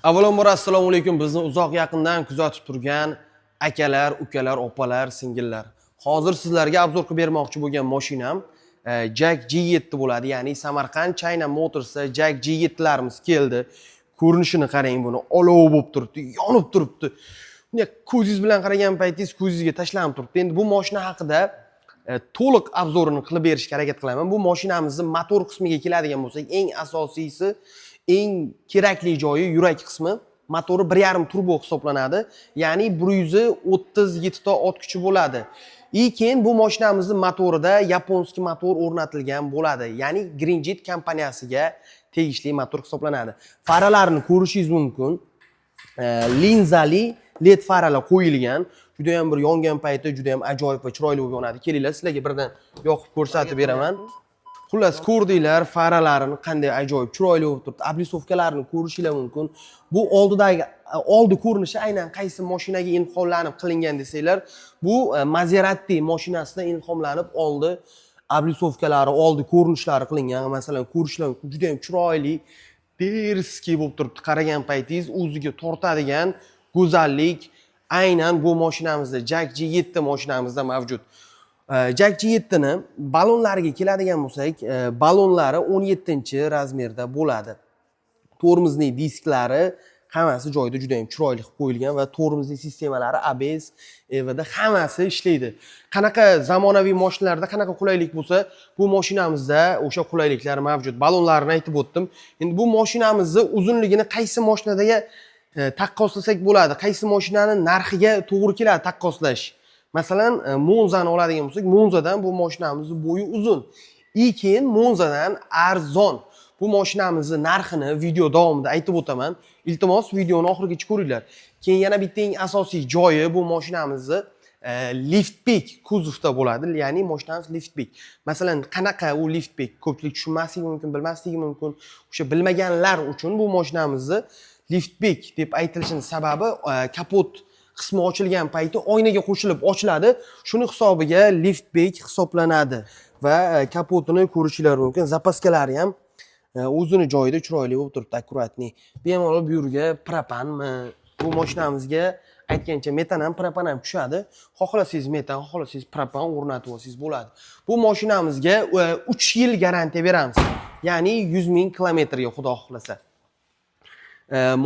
Avvalambor assalomu alaykum. Bizni uzoq yaqindan kuzatib turgan akalar, ukalar, opalar, singillar. Hozir sizlarga obzor qilib bermoqchi bo'lgan mashinam Jack G7 bo'ladi. Ya'ni Samarqand China Motors Jack G7larimiz keldi. Ko'rinishini qarang buni. Olov bo'lib turibdi, yonib turibdi. Bunga ko'zingiz bilan qaragan paytingiz ko'zingizga tashlanib turibdi. Endi bu mashina haqida to'liq obzorini qilib berishga harakat qilaman. Bu mashinamizning motor qismiga keladigan bo'lsak, eng asosiysi eng kerakli joyi yurak qismi. Motori 1.5 turbo hisoblanadi. Ya'ni 137 ta ot kuchi bo'ladi. Keyin bu mashinamizning motorida yaponskiy motor o'rnatilgan bo'ladi. Ya'ni Greenjet kompaniyasiga tegishli motor hisoblanadi. Faralarni ko'rishingiz mumkin. Linzali LED faralar qo'yilgan. Juda ham bir yongan payti juda ham ajoyib va chiroyli bo'lib yonadi. Kelinglar, sizlarga birdan yoqib ko'rsatib beraman. Xullas, ko'rdinglar faralarini qanday ajoyib chiroyli bo'lib turibdi. Oblisovkalarni ko'rishinglar mumkin. Bu oldi ko'rinishi aynan qaysi mashinaga ilhomlanib qilingan desanglar, bu Maserati mashinasidan ilhomlanib oldi oblisovkalari, oldi ko'rinishlari qilingan. Masalan, ko'rishlar juda ham chiroyli, derski bo'lib turibdi. Qaragan paytingiz o'ziga tortadigan go'zallik aynan bu mashinamizda, Jack G7 mashinamizda mavjud. Jack G7 ni balonlariga keladigan bo'lsak, balonlari 17-razmerda bo'ladi. Tormozning disklari hammasi joyida juda ham chiroyli qilib qo'yilgan va tormozning sistemalari ABS, EVD hammasi ishlaydi. Qanaqa zamonaviy mashinalarda qanaqa qulaylik bo'lsa, bu mashinamizda o'sha qulayliklar mavjud. Balonlarni aytib o'tdim. Endi bu mashinamizni uzunligini qaysi mashinadaga taqqoslasak bo'ladi? Qaysi mashinaning narxiga to'g'ri keladi taqqoslash? Masalan, Monzani oladigan bo'lsak, Monzadan bu mashinamizning bo'yi uzun. Keyin Monzadan arzon. Bu mashinamizning narxini video davomida aytib o'taman. Iltimos, videoni oxirigacha ko'ringlar. Keyin yana bitta eng asosiy joyi bu mashinamizning liftbek kuzovda bo'ladi. Ya'ni mashinamiz liftbek. Masalan, qanaqa u liftbek? Ko'pchilik tushunmasligi mumkin, bilmasligi mumkin. O'sha bilmaganlar uchun bu mashinamizning liftbek deb aytilishining sababi kapot qismi ochilgan payti oynaga qo'shilib ochiladi. Shuni hisobiga liftbek hisoblanadi va kapotini ko'rishinglar mumkin. Zapaskalari ham o'zini joyida chiroyli bo'lib turibdi, akkuratni. Bemalol bu yerga propanmi? Bu mashinamizga aytgancha metan ham, propan ham tushadi. Xohlasangiz metan, xohlasangiz propan o'rnatib olsangiz bo'ladi. Bu mashinamizga 3 yil garantiya beramiz. Ya'ni 100 ming kilometrga xudo xohlasa.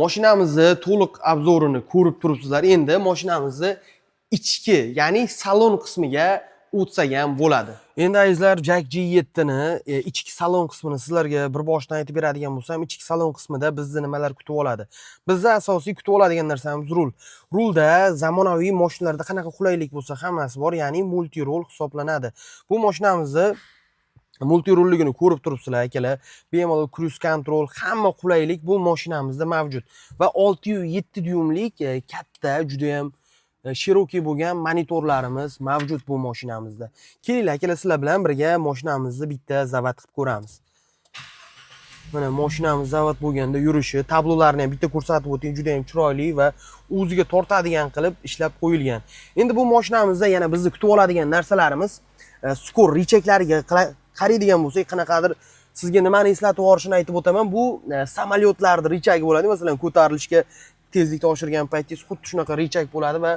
Mashinamizni to'liq obzorini ko'rib turibsizlar. Endi mashinamizni ichki, ya'ni salon qismiga o'tsak ham bo'ladi. Endi azizlar, Jack G7 ni ichki salon qismini sizlarga bir boshdan aytib beradigan bo'lsam, ichki salon qismida bizni nimalar kutib oladi? Bizni asosiy kutib oladigan narsamiz rul. Rulda zamonaviy mashinalarda qanaqa qulaylik bo'lsa hammasi bor, ya'ni multi rol hisoblanadi. Bu mashinamizni multirulligini ko'rib turibsizlar akalar. Bemalol cruise control, hamma qulaylik bu mashinamizda mavjud. Va 6.7 dyumlik katta, juda ham shiroki bo'lgan monitorlarimiz mavjud bu mashinamizda. Kelinglar akalar, sizlar bilan birga mashinamizni bitta zavat qilib ko'ramiz. Mana mashinamiz zavat bo'lganda yurishi, tablolarni ham bitta ko'rsatib o'ting, juda ham chiroyli va o'ziga tortadigan qilib ishlab qo'yilgan. Endi bu mashinamizda yana bizni kutib oladigan narsalarimiz skor richaklariga qaraydigan bo'lsak, qanaqadir sizga nimani eslatib yuborishini aytib o'taman. Bu samolyotlarning richagi bo'ladi. Masalan, ko'tarilishga tezlikni oshirgan paytingiz xuddi shunaqa richak bo'ladi va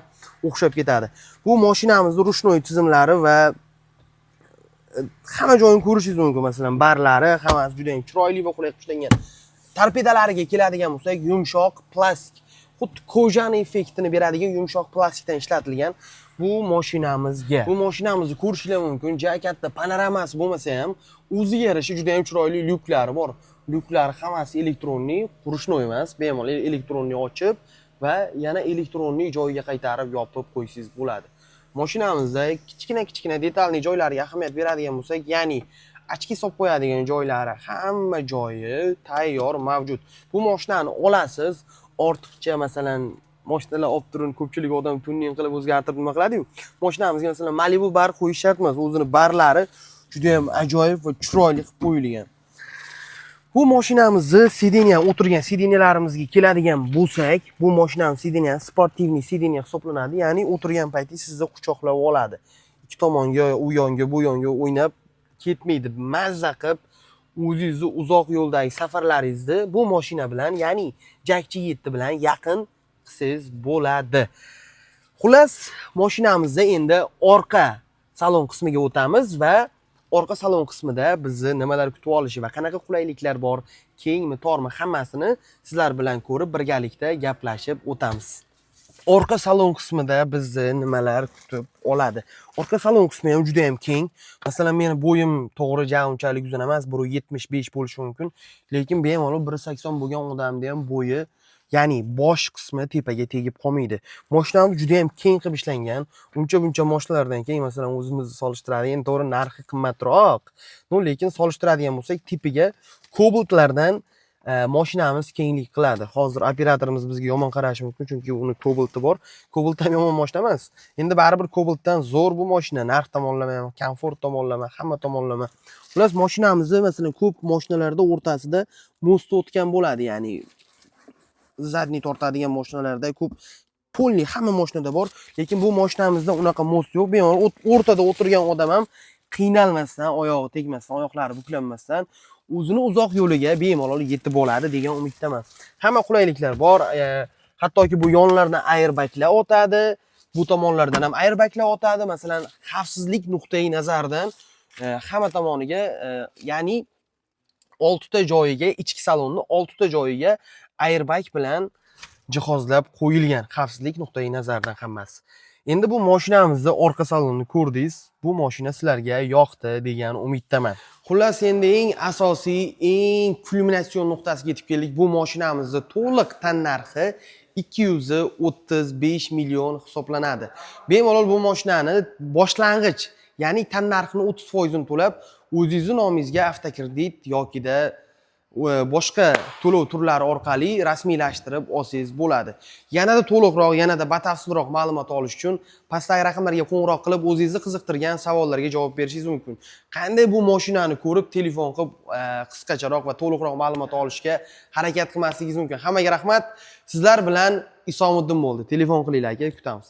o'xshab ketadi. Bu mashinamizning rushnoy tizimlari va hamma joyini ko'rishingiz mumkin. Masalan, barlari hammasi juda ham chiroyli va qulay ishlangan. Torpedalariga keladigan bo'lsak, yumshoq plastik, xuddi kojani effektini beradigan yumshoq plastikdan ishlatilgan bu mashinamizga. Bu mashinamizni ko'rishinglar mumkin. Juda katta panoramasi bo'lmasa ham, o'ziga yarasha juda ham chiroyli lyuklari bor. Lyuklari hammasi elektronli, rushnoy emas, bemalol elektronli ochib va yana elektronli joyiga qaytarib yopib qo'ysangiz bo'ladi. Mashinamizda kichkina detalli joylariga ahamiyat beradigan bo'lsak, ya'ni ochki solib qo'yadigan joylari, hamma joyi tayyor mavjud. Bu mashinani olasiz, ortiqcha masalan mashinalar olib turib ko'pchilik odam tuning qilib o'zgartirib nima qiladi-yu. Mashinamizga masalan Malibu bar qo'yish shart emas, o'zini barlari juda ham ajoyib va chiroyli qilib qo'yilgan. Bu mashinamizni sideniya, o'tirgan sideniyalarimizga keladigan bo'lsak, bu mashinamiz sideniya sportivniy sideniya hisoblanadi. Ya'ni o'tirgan paytingiz sizni quchoqlab oladi. Ikki tomonga, u yonga, bu yonga o'ynab ketmaydi. Mazza qilib o'zingizni uzoq yo'ldagi safarlaringizni bu mashina bilan, ya'ni Jak G7 bilan yaqin qilsangiz bo'ladi. Xullas, mashinamizda endi orqa salon qismiga o'tamiz va orqa salon qismida bizni nimalar kutib olishi va qanaqa qulayliklar bor, kengmi, tormi, hammasini sizlar bilan ko'rib birgalikda gaplashib o'tamiz. Orqa salon qismida bizni nimalar kutib oladi? Orqa salon qismi ham juda ham keng. Masalan, meni bo'yim to'g'ri unchalik uzun emas, 1.75 bo'lishi mumkin, lekin bemalol 1.80 bo'lgan odamda ham bo'yi, ya'ni bosh qismi tepaga tegib qolmaydi. Mashinamiz juda ham keng qilib ishlangan. Uncha-buncha mashinalardan keyin, masalan, o'zimizni solishtiradi. Endi to'g'ri narxi qimmatroq, lekin solishtiradigan bo'lsak, tipiga Cobaltlardan mashinamiz kenglik qiladi. Hozir operatorimiz bizga yomon qarashi mumkin, chunki uni Cobalti bor. Cobalt ham yomon mashina emas. Endi baribir Cobaltdan zo'r bu mashina, narx tomonlama ham, komfort tomonlama, hamma tomonlama. Xullas, mashinamizni masalan ko'p mashinalarda o'rtasida most o'tgan bo'ladi, ya'ni zadniy tortadigan mashinalarda ko'p polni hamma mashinada bor, lekin bu mashinamizda unaqa most yo'q. Bemalol o'rtada o'tirgan odam ham qiynalmasdan, oyog'i tegmasdan, oyoqlari buklanmasdan o'zini uzoq yo'liga bemalol yetib oladi degan umiddaman. Hamma qulayliklar bor. Hattoki bu yonlardan airbaglar o'tadi, bu tomonlardan ham airbaglar o'tadi. Masalan, xavfsizlik nuqtai nazaridan hamma tomoniga, ya'ni 6 ta joyiga, ichki salonni 6 ta joyiga airbag bilan jihozlab qo'yilgan, xavfsizlik nuqtai nazaridan hammasi. Endi bu mashinamizni orqa salonini ko'rdingiz. Bu mashina sizlarga yoqdi degan umiddaman. Xullas, endi eng asosiy, eng kulminatsion nuqtasiga yetib keldik. Bu mashinamizni to'liq tan narxi 235 million hisoblanadi. Bemalol bu mashinani boshlang'ich, ya'ni tan narxini 30% to'lab, o'zingizning nomingizga avtokredit yokida boshqa to'lov turlari orqali rasmiylashtirib olsangiz bo'ladi. Yanada to'liqroq, yanada batafsilroq ma'lumot olish uchun pastdagi raqamlarga qo'ng'iroq qilib, o'zingizni qiziqtirgan savollarga javob berishingiz mumkin. Qanday bu mashinani ko'rib, telefon qilib qisqacharoq va to'liqroq ma'lumot olishga harakat qilmasligingiz mumkin. Hammaga rahmat. Sizlar bilan Isomiddin bo'ldi. Telefon qilinglar aka, kutamiz.